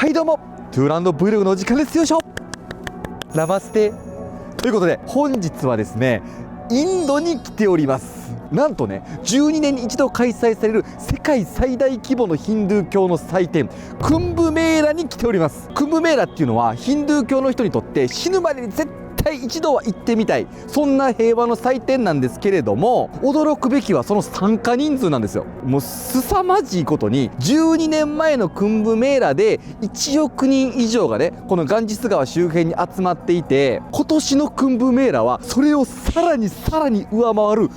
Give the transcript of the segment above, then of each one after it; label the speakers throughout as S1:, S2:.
S1: はいどうも、トゥーランド Vlog のお時間です。よいしょ。ナマステ。ということで本日はですね、インドに来ております。なんとね、12年に一度開催される世界最大規模のヒンドゥー教の祭典、クンブメーラに来ております。クンブメーラっていうのはヒンドゥー教の人にとって死ぬまでに絶対一度は行ってみたい、そんな平和の祭典なんですけれども、驚くべきはその参加人数なんですよ。もう凄まじいことに、12年前のクンブメーラで1億人以上がね、このガンジス川周辺に集まっていて、今年のクンブメーラはそれをさらに上回る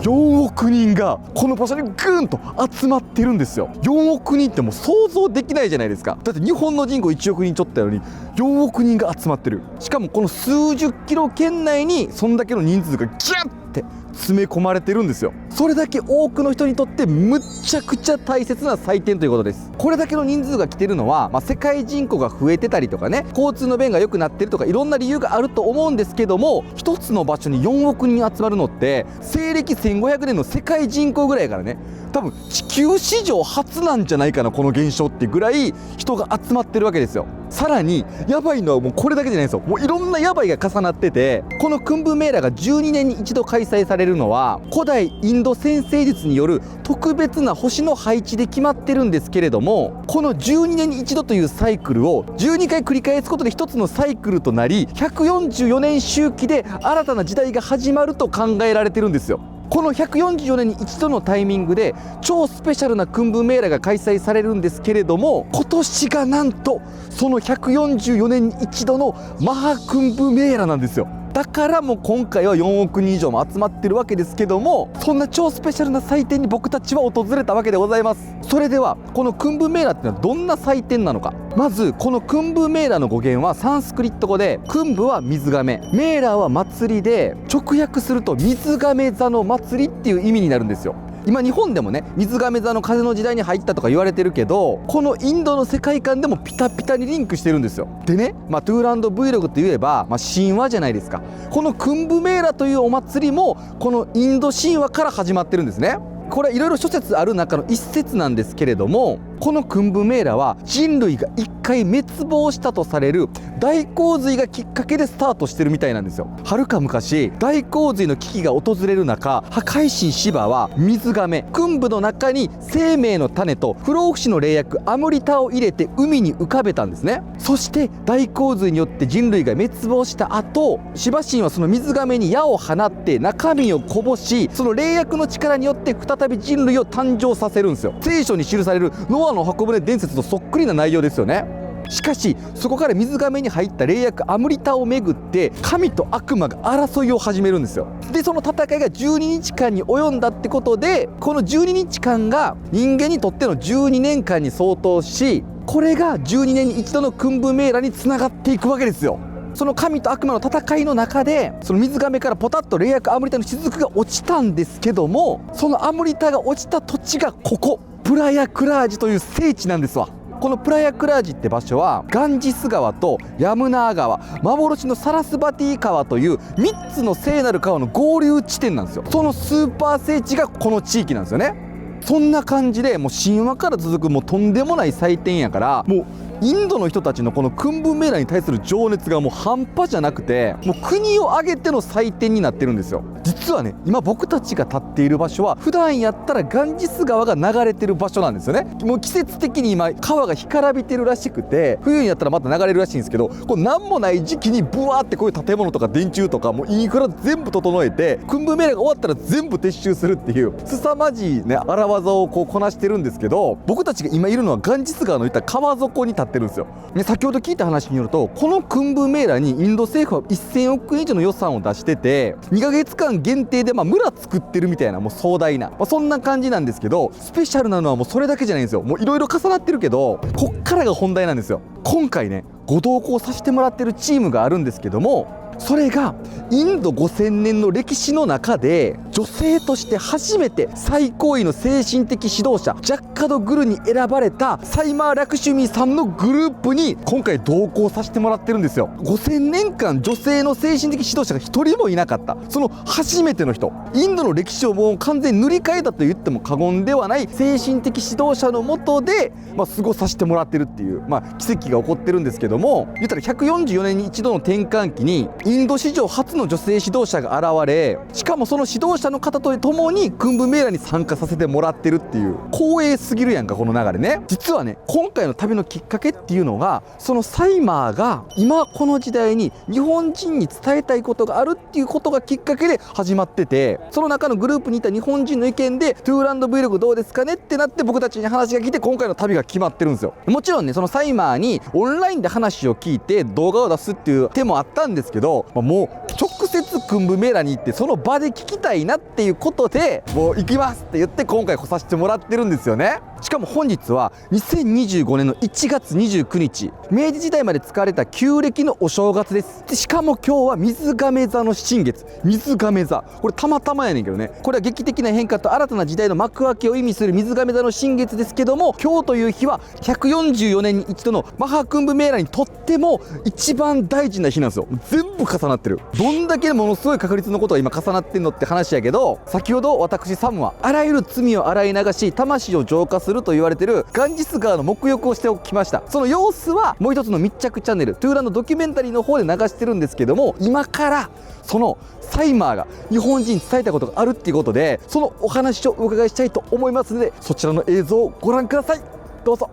S1: 4億人がこの場所にグーンと集まってるんですよ。4億人ってもう想像できないじゃないですか。だって日本の人口1億人ちょっとやのに4億人が集まってる。しかもこの数十キロ圏内にそんだけの人数がギュッて詰め込まれてるんですよ。それだけ多くの人にとってむっちゃくちゃ大切な祭典ということです。これだけの人数が来てるのは、世界人口が増えてたりとかね、交通の便が良くなってるとかいろんな理由があると思うんですけども、一つの場所に4億人集まるのって西暦1500年の世界人口ぐらいからね、多分地球史上初なんじゃないかな、この現象ってぐらい人が集まってるわけですよ。さらにやばいのはもうこれだけじゃないんですよ。もういろんなやばいが重なってて、このクンブメーラが12年に一度開催されるのは古代インド占星術による特別な星の配置で決まってるんですけれども、この12年に一度というサイクルを12回繰り返すことで一つのサイクルとなり、144年周期で新たな時代が始まると考えられてるんですよ。この144年に一度のタイミングで超スペシャルなクンブメーラが開催されるんですけれども、今年がなんとその144年に一度のマハクンブメーラなんですよ。だからもう今回は4億人以上も集まってるわけですけども、そんな超スペシャルな祭典に僕たちは訪れたわけでございます。それではこのクンブメーラってのはどんな祭典なのか。まずこのクンブメーラの語源はサンスクリット語で、クンブは水亀、メーラは祭りで、直訳すると水亀座の祭りっていう意味になるんですよ。今日本でもね、水亀座の風の時代に入ったとか言われてるけど、このインドの世界観でもピタピタにリンクしてるんですよ。でね、トゥーランド Vlog といえば、神話じゃないですか。このクンブメーラというお祭りもこのインド神話から始まってるんですね。これはいろいろ諸説ある中の一説なんですけれども、このクンブメーラは人類が一回滅亡したとされる大洪水がきっかけでスタートしてるみたいなんですよ。はるか昔大洪水の危機が訪れる中、破壊神シバは水亀クンブの中に生命の種と不老不死の霊薬アムリタを入れて海に浮かべたんですね。そして大洪水によって人類が滅亡した後、シバ神はその水亀に矢を放って中身をこぼし、その霊薬の力によって再び人類を誕生させるんですよ。聖書に記されるノアの箱舟伝説とそっくりな内容ですよね。しかしそこから水亀に入った霊薬アムリタをめぐって神と悪魔が争いを始めるんですよ。でその戦いが12日間に及んだってことで、この12日間が人間にとっての12年間に相当し、これが12年に一度のクンブメーラにつながっていくわけですよ。その神と悪魔の戦いの中で、その水亀からポタッと霊薬アムリタの雫が落ちたんですけども、そのアムリタが落ちた土地がここプラヤクラージという聖地なんですわ。このプラヤクラージって場所はガンジス川とヤムナー川、幻のサラスバティ川という3つの聖なる川の合流地点なんですよ。そのスーパー聖地がこの地域なんですよね。そんな感じでもう神話から続くもうとんでもない祭典やから、もうインドの人たちのこのクンブメーラに対する情熱がもう半端じゃなくて、もう国を挙げての祭典になってるんですよ。実はね、今僕たちが立っている場所は普段やったらガンジス川が流れてる場所なんですよね。もう季節的に今川が干からびてるらしくて、冬になったらまた流れるらしいんですけど、これ何もない時期にブワーってこういう建物とか電柱とかもうインフラ全部整えて、クンブメーラが終わったら全部撤収するっていう凄まじいね荒技をこうこなしてるんですけど、僕たちが今いるのはガンジス川のいった川底に立ってるんですよ。先ほど聞いた話によると、このクンブメーラにインド政府は1000億円以上の予算を出してて、2ヶ月間限定で村作ってるみたいな、もう壮大な、そんな感じなんですけど、スペシャルなのはもうそれだけじゃないんですよ。もういろいろ重なってるけど、こっからが本題なんですよ。今回ねご同行させてもらってるチームがあるんですけども、それがインド5000年の歴史の中で女性として初めて最高位の精神的指導者ジャッカドグルに選ばれたサイマー・ラクシュミさんのグループに今回同行させてもらってるんですよ。5000年間女性の精神的指導者が一人もいなかった、その初めての人、インドの歴史をもう完全に塗り替えたと言っても過言ではない精神的指導者の下で、過ごさせてもらってるっていう、奇跡が起こってるんですけども、言ったら144年に一度の転換期にインド史上初の女性指導者が現れ、しかもその指導者の方と共にクンブメーラに参加させてもらってるっていう、光栄すぎるやんかこの流れね。実はね、今回の旅のきっかけっていうのが、そのサイマーが今この時代に日本人に伝えたいことがあるっていうことがきっかけで始まってて、その中のグループにいた日本人の意見でトゥーランド Vlog どうですかねってなって、僕たちに話が来て今回の旅が決まってるんですよ。もちろんね、そのサイマーにオンラインで話を聞いて動画を出すっていう手もあったんですけど、もう直接クンブメーラに行ってその場で聞きたいなっていうことで、もう行きますって言って今回来させてもらってるんですよね。しかも本日は2025年の1月29日、明治時代まで使われた旧暦のお正月です。でしかも今日は水亀座の新月、水亀座、これたまたまやねんけどね、これは劇的な変化と新たな時代の幕開けを意味する水亀座の新月ですけども、今日という日は144年に一度のマハクンブメーラにとっても一番大事な日なんですよ。全部重なってる。どんだけものすごい確率のことが今重なってんのって話やけど、先ほど私サムはあらゆる罪を洗い流し魂を浄化すると言われてるガンジス川の沐浴をしておきました。その様子はもう一つの密着チャンネルトゥーランドドキュメンタリーの方で流してるんですけども、今からそのサイマーが日本人に伝えたことがあるっていうことで、そのお話をお伺いしたいと思いますので、そちらの映像をご覧ください。どうぞ。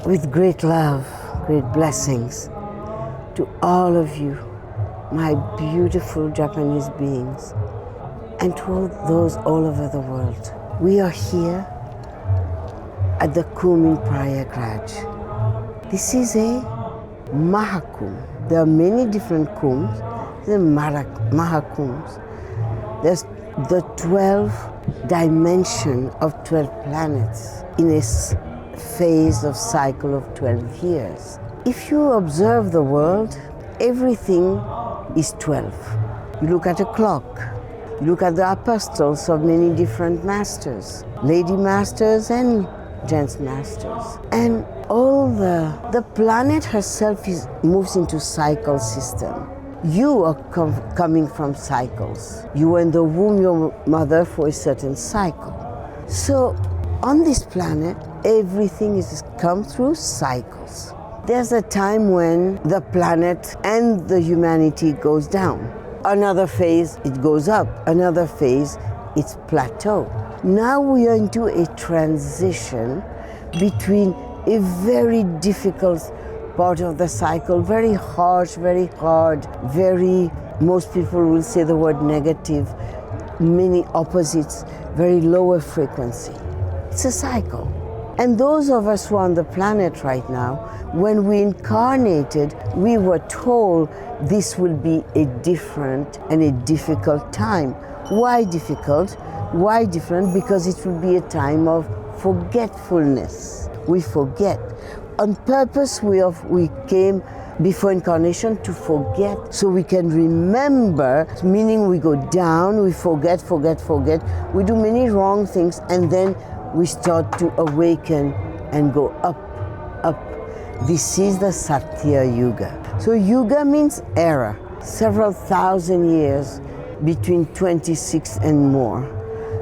S2: With great love, great blessings to all of you, my beautiful Japanese beings, and to those all over the world. We are here at the Kumbh in Prayagraj. This is a Mahakumbh. There are many different kumbhs. The Mahakumbhs. There's the 12 dimension of 12 planets in a phase of cycle of 12 years. If you observe the world, everything is 12. You look at a clock. You look at the apostles of many different masters, lady masters and gents masters. And all the planet herself moves into cycle system. You are coming from cycles. You were in the womb, your mother, for a certain cycle. So on this planet, everything is come through cycles. There's a time when the planet and the humanity goes down. Another phase, it goes up. Another phase, it's plateau. Now we are into a transition between a very difficult part of the cycle, very harsh, very hard, most people will say the word negative, many opposites, very lower frequency. It's a cycle. And those of us who are on the planet right now, when we incarnated, we were told this will be a different and a difficult time. Why difficult? Why different? Because it will be a time of forgetfulness. We forget. On purpose, we came before incarnation to forget, so we can remember, meaning we go down, we forget. We do many wrong things, and then we start to awaken and go up. This is the Satya Yuga. So Yuga means era, several thousand years, between 26 and more.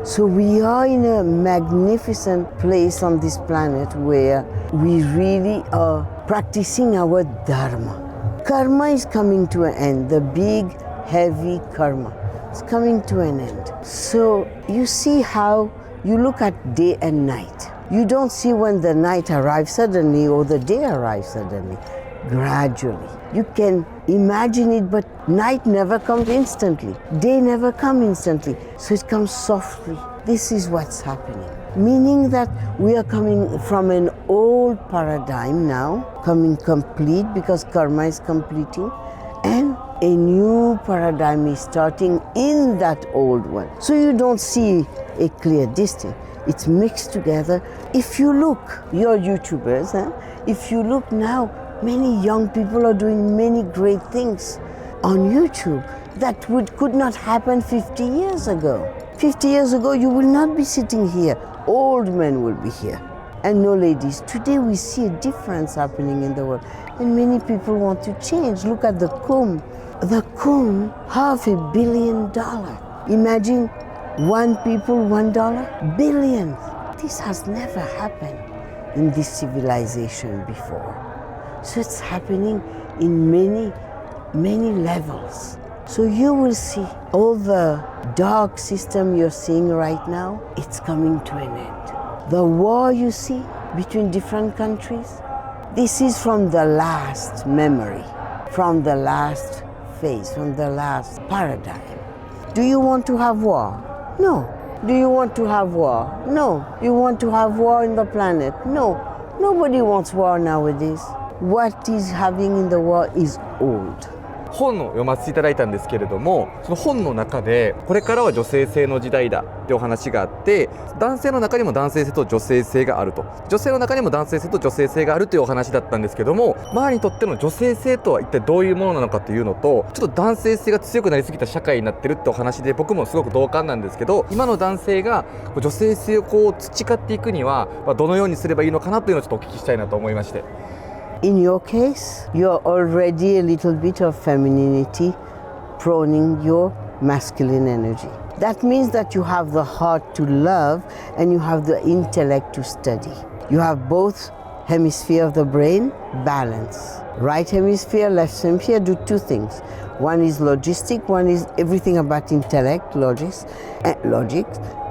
S2: So we are in a magnificent place on this planet where we really are practicing our dharma. Karma is coming to an end, the big, heavy karma. It's coming to an end. So you see how you look at day and night. You don't see when the night arrives suddenly or the day arrives suddenly. Gradually. You can imagine it, but night never comes instantly. Day never comes instantly. So it comes softly. This is what's happening. Meaning that we are coming from an old paradigm now, coming complete because karma is completing, and a new paradigm is starting in that old one. So you don't see a clear distance. It's mixed together. If you look, you're YouTubers, if you look now, many young people are doing many great things. on YouTube that could not happen 50 years ago. 50 years ago, you will not be sitting here. Old men will be here. And no ladies. Today we see a difference happening in the world. And many people want to change. Look at the Kumbh. The Kumbh, $500 million. Imagine one people, $1 billion. This has never happened in this civilization before. So it's happening in many, many levels. So you will see all the dark system you're seeing right now, it's coming to an end. The war you see between different countries, this is from the last memory, from the last phase, from the last paradigm. Do you want to have war? No. Do you want to have war? No. You want to have war in the planet? No. Nobody wants war nowadays. What is having in the war is old.
S1: 本を読ませていただいたんですけれども、その本の中でこれからは女性性の時代だってお話があって、男性の中にも男性性と女性性があると、女性の中にも男性性と女性性があるというお話だったんですけども、周りにとっての女性性とは一体どういうものなのかというのと、ちょっと男性性が強くなりすぎた社会になってるってお話で、僕もすごく同感なんですけど、今の男性が女性性を培っていくにはどのようにすればいいのかなというのをちょっとお聞きしたいなと思いまして。
S2: In your case, you're already a little bit of femininity proning your masculine energy. That means that you have the heart to love and you have the intellect to study. You have both hemisphere of the brain balance. Right hemisphere, left hemisphere do two things. One is logistic, one is everything about intellect, logic,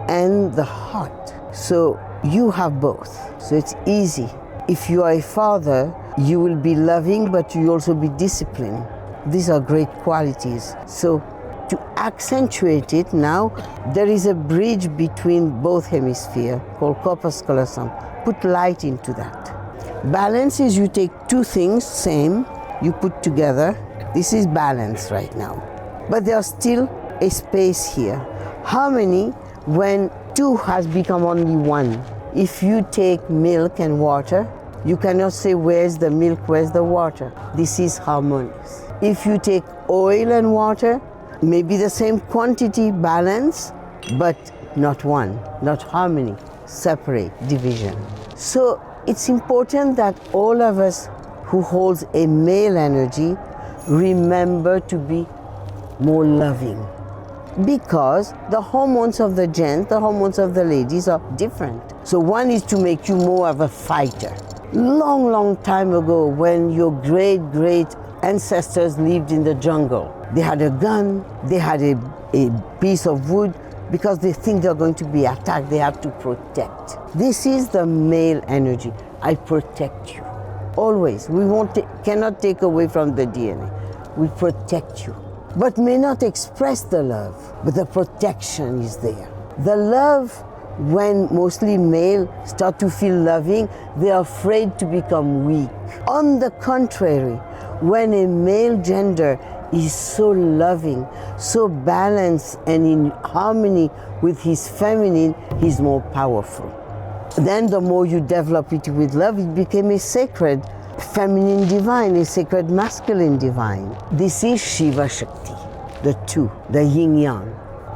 S2: and the heart. So you have both. So it's easy. If you are a father, you will be loving, but you also be disciplined. These are great qualities. So to accentuate it now, there is a bridge between both hemispheres called corpus callosum. Put light into that. Balance is you take two things, same, you put together. This is balance right now. But there's still a space here. Harmony when two has become only one. If you take milk and water, you cannot say where's the milk, where's the water. This is harmonious. If you take oil and water, maybe the same quantity, balance, but not one, not harmony, separate, division. So it's important that all of us who holds a male energy remember to be more loving. Because the hormones of the gents, the hormones of the ladies are different. So one is to make you more of a fighter. Long time ago, when your great ancestors lived in the jungle, they had a gun, they had a piece of wood, because they think they're going to be attacked, they have to protect. This is the male energy. I protect you. Always. We cannot take away from the DNA. We protect you. But may not express the love, but the protection is there. The love, when mostly male start to feel loving, they are afraid to become weak. On the contrary, when a male gender is so loving, so balanced and in harmony with his feminine, he's more powerful. Then the more you develop it with love, it became a sacred feminine divine, a sacred masculine divine. This is Shiva Shakti, the two, the yin-yang.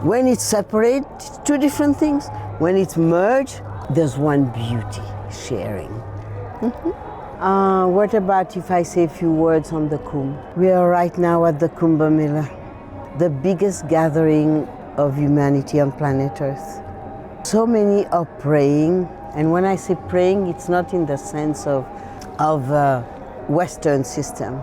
S2: When it's separate, it's two different things. When it's merged, there's one beauty, sharing. What about if I say a few words on the Kumbh? We are right now at the Kumbh Mela, the biggest gathering of humanity on planet Earth. So many are praying, and when I say praying, it's not in the sense of Western system.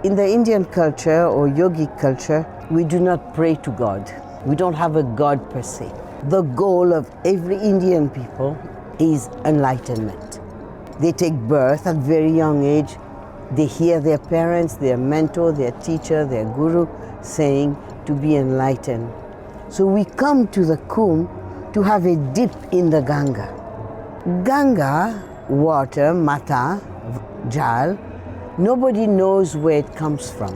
S2: In the Indian culture or yogic culture, we do not pray to God. We don't have a God per se. The goal of every Indian people is enlightenment. They take birth at very young age. They hear their parents, their mentor, their teacher, their guru saying to be enlightened. So we come to the Kumbh to have a dip in the Ganga. Ganga, water, mata, jal, nobody knows where it comes from,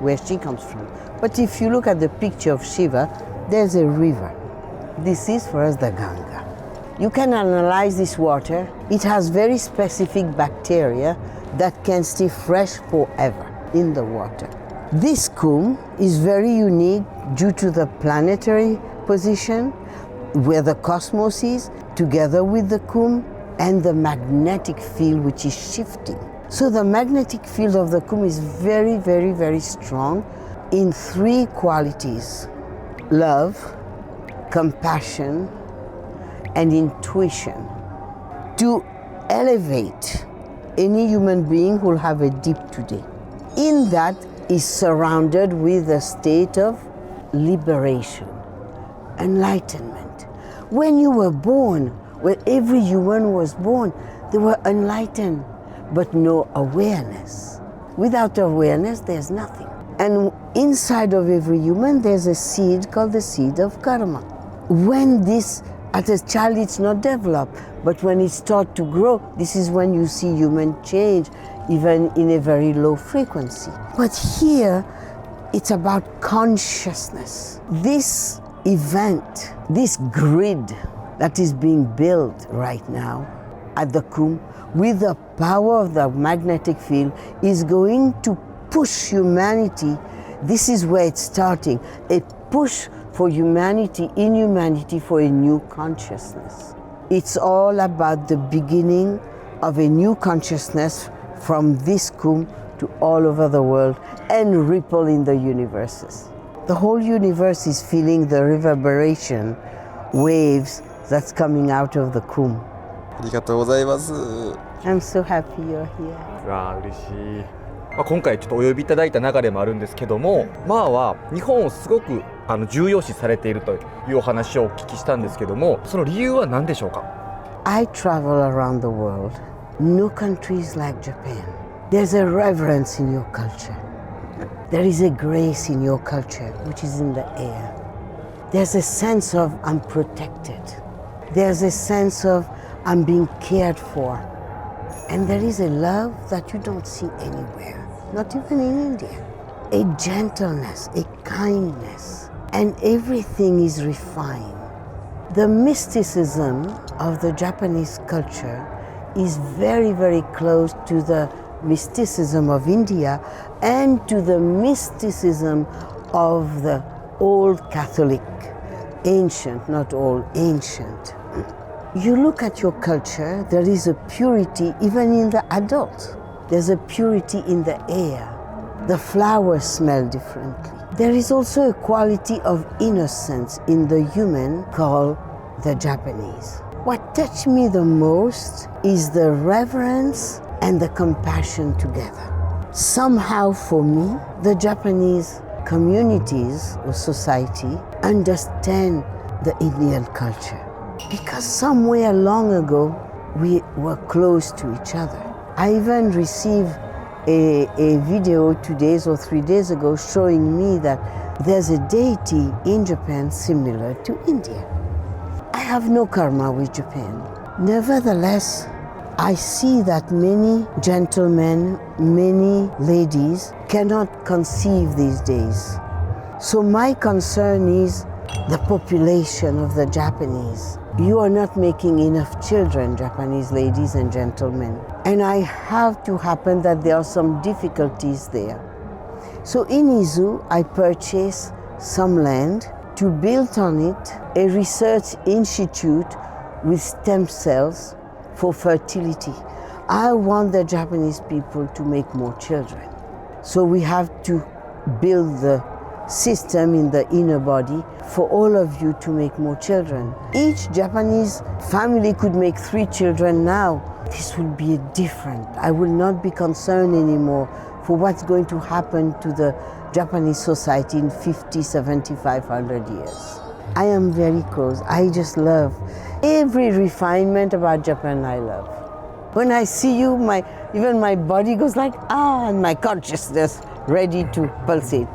S2: where she comes from. But if you look at the picture of Shiva, there's a river. This is for us the Ganga. You can analyze this water. It has very specific bacteria that can stay fresh forever in the water. This kum is very unique due to the planetary position, where the cosmos is, together with the kum, and the magnetic field which is shifting. So the magnetic field of the kum is very, very, very strong in three qualities: love, compassion, and intuition. To elevate any human being who will have a deep today. In that is surrounded with a state of liberation, enlightenment. When you were born, when every human was born, they were enlightened, but no awareness. Without awareness, there's nothing. And inside of every human, there's a seed called the seed of karma. When this, as a child, it's not developed, but when it starts to grow, this is when you see human change, even in a very low frequency. But here, it's about consciousness. This event, this grid that is being built right now at the kum, with the power of the magnetic field, is going to push humanity. This is where it's starting, a push for humanity, in humanity, for a new consciousness. It's all about the beginning of a new consciousness from this kum to all over the world and ripple in the universes. The whole universe is feeling the reverberation waves that's coming out of the kum.
S1: ありがとうございます。
S2: I'm so happy you're here.
S1: わあ、嬉しい。今回ちょっとお呼びいただいた流れもあるんですけども、マーは日本をすごく重要視されているというお話をお聞きしたんですけども、その理由は何でしょうか？
S2: I travel around the world. No country is like Japan. There's a reverence in your culture. There is a grace in your culture which is in the air. There's a sense of I'm protected. There's a sense of I'm being cared for. And there is a love that you don't see anywhere, not even in India. A gentleness, a kindness, and everything is refined. The mysticism of the Japanese culture is very, very close to the mysticism of India and to the mysticism of the old Catholic, ancient, not old, ancient. You look at your culture, there is a purity even in the adult. There's a purity in the air. The flowers smell differently. There is also a quality of innocence in the human called the Japanese. What touched me the most is the reverence and the compassion together. Somehow for me, the Japanese communities or society understand the Indian culture. Because somewhere long ago, we were close to each other. I even received a video 2 days or 3 days ago showing me that there's a deity in Japan similar to India. I have no karma with Japan. Nevertheless, I see that many gentlemen, many ladies cannot conceive these days. So my concern is the population of the Japanese. You are not making enough children, Japanese ladies and gentlemen. And I have to happen that there are some difficulties there. So in Izu, I purchased some land to build on it a research institute with stem cells for fertility. I want the Japanese people to make more children. So we have to build the system in the inner body for all of you to make more children. Each Japanese family could make 3 children now. This will be different. I will not be concerned anymore for what's going to happen to the Japanese society in 50, 75, 100 years. I am very close. I just love every refinement about Japan. I love. When I see you, even my body goes like, and my consciousness ready to pulsate.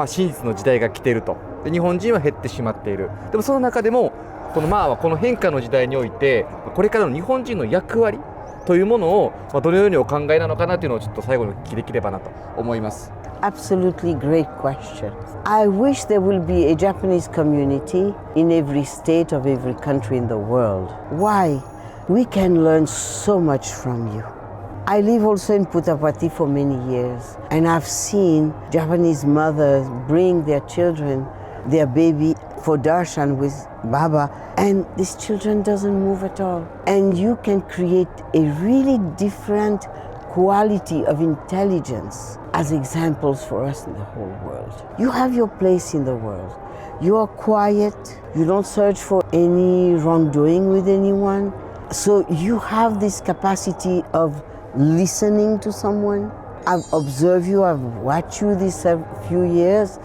S1: 真実の時代が来ていると。で、日本人は減ってしまっている。でもその中でもこのマーはこの変化の時代においてこれからの日本人の役割というものをどのようにお考えなのかなというのをちょっと最後にお聞きできればなと思います。
S2: Absolutely great question. I wish there will be a Japanese community in every state of every country in the world. Why? We can learn so much from you. I live also in Puttaparthi for many years, and I've seen Japanese mothers bring their children, their baby, for darshan with Baba, and this children doesn't move at all. And you can create a really different quality of intelligence as examples for us in the whole world. You have your place in the world. You are quiet. You don't search for any wrongdoing with anyone. So you have this capacity of listening to someone. I've observed you, I've watched you these few years,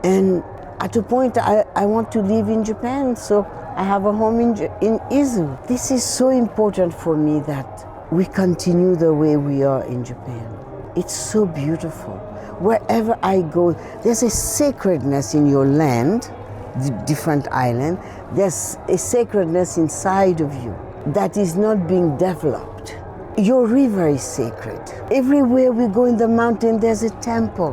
S2: and at a point I want to live in Japan, so I have a home in Izu. This is so important for me that we continue the way we are in Japan. It's so beautiful. Wherever I go, there's a sacredness in your land, the different island. There's a sacredness inside of you that is not being developed. Your river is sacred. Everywhere we go in the mountain, there's a temple.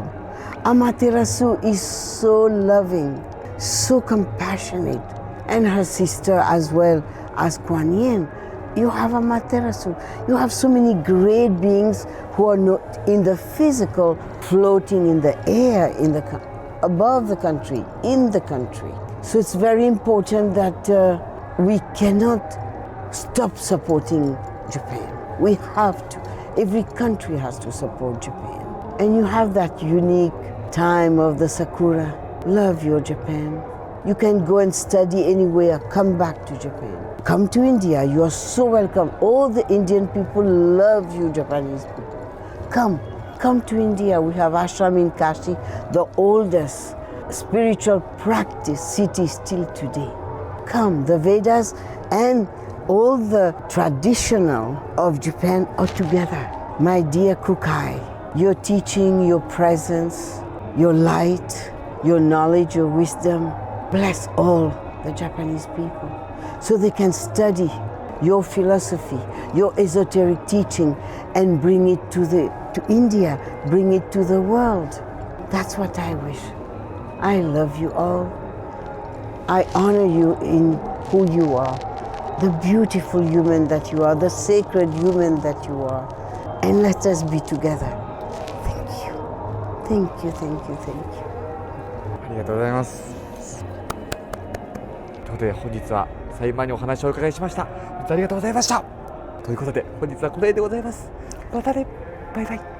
S2: Amaterasu is so loving, so compassionate, and her sister as well as Kuan Yin. You have Amaterasu. You have so many great beings who are not in the physical, floating in the air, above the country, in the country. So it's very important that we cannot stop supporting Japan. We have to. Every country has to support Japan. And you have that unique time of the sakura. Love your Japan. You can go and study anywhere. Come back to Japan. Come to India. You are so welcome. All the Indian people love you, Japanese people. Come to India. We have ashram in Kashi, the oldest spiritual practice city still today. Come, the Vedas and all the traditional of Japan are together. My dear Kukai, your teaching, your presence, your light, your knowledge, your wisdom, bless all the Japanese people so they can study your philosophy, your esoteric teaching, and bring it to India, bring it to the world. That's what I wish. I love you all. I honor you in who you are, the beautiful human that you are, the sacred human that you are. And let us be together. Thank you. Thank you, thank you, thank you.
S1: ありがとうございます。ということで本日はサイマーにお話をお伺いしました。本当にありがとうございました。ということで本日はこの辺でございます。またね。バイバイ。